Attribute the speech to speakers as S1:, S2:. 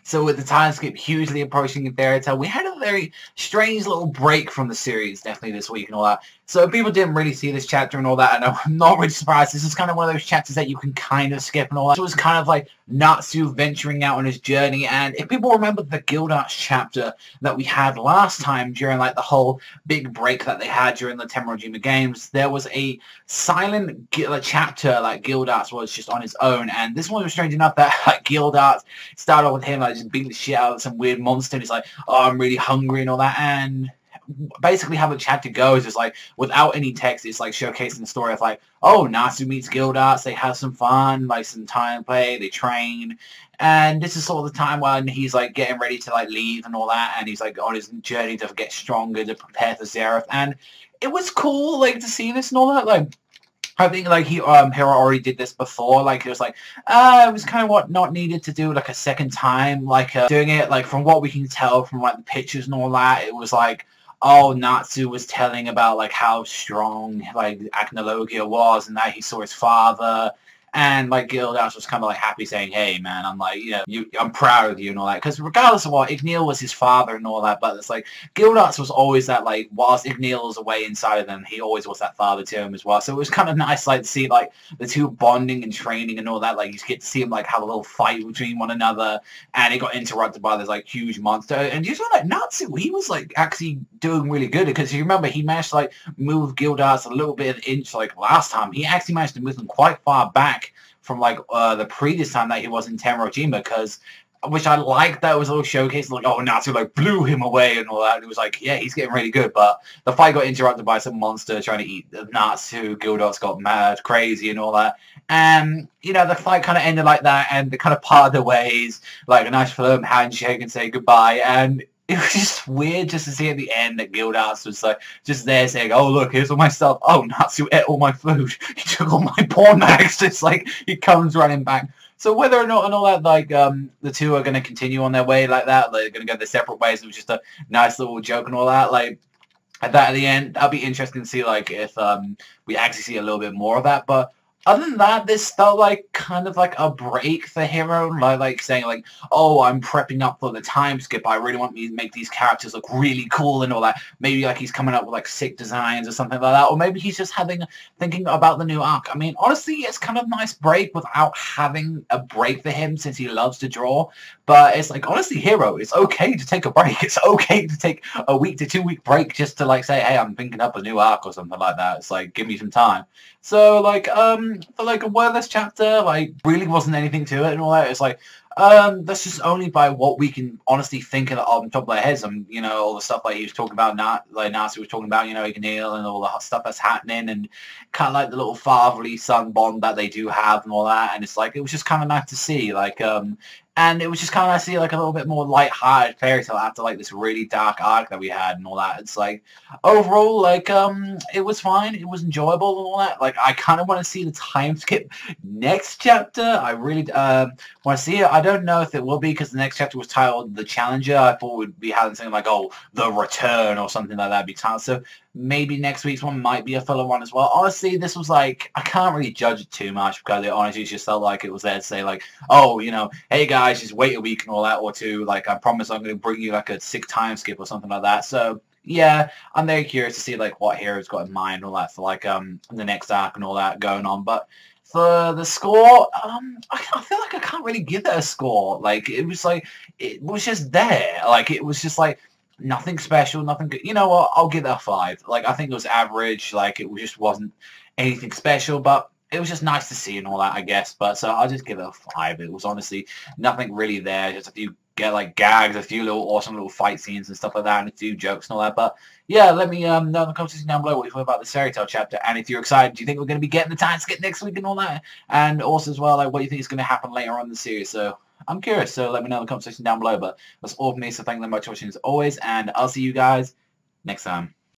S1: So with the time skip hugely approaching in Fairy Tail, we had a very strange little break from the series, definitely this week and all that. So people didn't really see this chapter and all that, and I'm not really surprised. This is kind of one of those chapters that you can kind of skip and all that. So it was kind of like Natsu venturing out on his journey, and if people remember the Gildarts chapter that we had last time during like the whole big break that they had during the Tenrojima games, there was a silent chapter like Gildarts was just on his own, and this one was strange enough that like Gildarts started off with him like just beating the shit out of some weird monster, and he's like, oh, I'm really hungry and all that, and basically how the chapter goes is like without any text, it's like showcasing the story of like, oh, Natsu meets Gildarts, they have some fun, like some time play, they train, and this is sort of the time when he's like getting ready to like leave and all that, and he's like on his journey to get stronger, to prepare for Zereth, and it was cool like to see this and all that. Like I think like Hiro already did this before, like it was like it was kind of what not needed to do like a second time, like doing it like from what we can tell from like the pictures and all that, it was like, oh, Natsu was telling about like how strong like Acnologia was and that he saw his father, and like Gildarts was kind of like happy saying, hey man, I'm like, you know, I'm proud of you and all that, because regardless of what, Igneel was his father and all that, but it's like Gildarts was always that like, whilst Igneel was away inside of them, he always was that father to him as well. So it was kind of nice like to see like the two bonding and training and all that, like you get to see them like have a little fight between one another, and it got interrupted by this like huge monster, and you saw like Natsu, he was like actually doing really good, because you remember he managed to like move Gildarts a little bit of an inch like last time. He actually managed to move them quite far back from like the previous time that he was in Tenrojima, because which I liked, that was a little showcase like, oh, Natsu like blew him away and all that. It was like, yeah, he's getting really good, but the fight got interrupted by some monster trying to eat Natsu. Gildarts got mad, crazy and all that, and you know the fight kind of ended like that, and they kind of parted their ways, like a nice firm handshake and say goodbye, and it was just weird just to see at the end that Gildarts was like just there saying, oh look, here's all my stuff. Oh, Natsu ate all my food. He took all my porn mags. Just like he comes running back. So whether or not and all that, like the two are going to continue on their way like that, they're going to go their separate ways. It was just a nice little joke and all that. Like at the end, that'll be interesting to see like if we actually see a little bit more of that. But other than that, this felt like kind of like a break for Hiro, like saying like, oh, I'm prepping up for the time skip. I really want me to make these characters look really cool and all that. Maybe like he's coming up with like sick designs or something like that, or maybe he's just thinking about the new arc. I mean, honestly, it's kind of a nice break without having a break for him, since he loves to draw. But it's like, honestly, Hiro, it's okay to take a break. It's okay to take a week to 2 week break just to like say, hey, I'm thinking up a new arc or something like that. It's like, give me some time. So like for like a wordless chapter, like really wasn't anything to it and all that. It's like that's just only by what we can honestly think of on top of our heads, and you know all the stuff like he was talking about, like Natsu was talking about, you know, Igneel and all the stuff that's happening, and kind of like the little fatherly son bond that they do have and all that. And it's like it was just kind of nice to see, like and it was just kind of nice to see like a little bit more light-hearted Fairy Tail after like this really dark arc that we had and all that. It's like overall, like it was fine, it was enjoyable and all that. Like I kind of want to see the time skip next chapter. I really want to see it. I don't know if it will be, because the next chapter was titled The Challenger. I thought we'd be having something like, oh, The Return or something like that be titled. So maybe next week's one might be a filler one as well. Honestly, this was like, I can't really judge it too much, because it honestly just felt like it was there to say like, oh, you know, hey guys, just wait a week and all that, or two, like I promise I'm going to bring you like a sick time skip or something like that. So yeah, I'm very curious to see like what Hiro's got in mind and all that for like the next arc and all that going on. But for the score, I feel like I can't really give it a score. Like it was just there. Like it was just like nothing special, nothing good. You know what? I'll give it a 5. Like I think it was average. Like it just wasn't anything special, but it was just nice to see and all that, I guess. But so I'll just give it a 5. It was honestly nothing really there. Just a few like gags, a few little awesome little fight scenes and stuff like that, and a few jokes and all that. But yeah, let me know in the comment section down below what you thought about the Fairy Tail chapter, and if you're excited, do you think we're going to be getting the time skip next week and all that? And also as well, like what do you think is going to happen later on in the series? So I'm curious. So let me know in the comment section down below. But that's all from me. So thank you very much for watching as always, and I'll see you guys next time.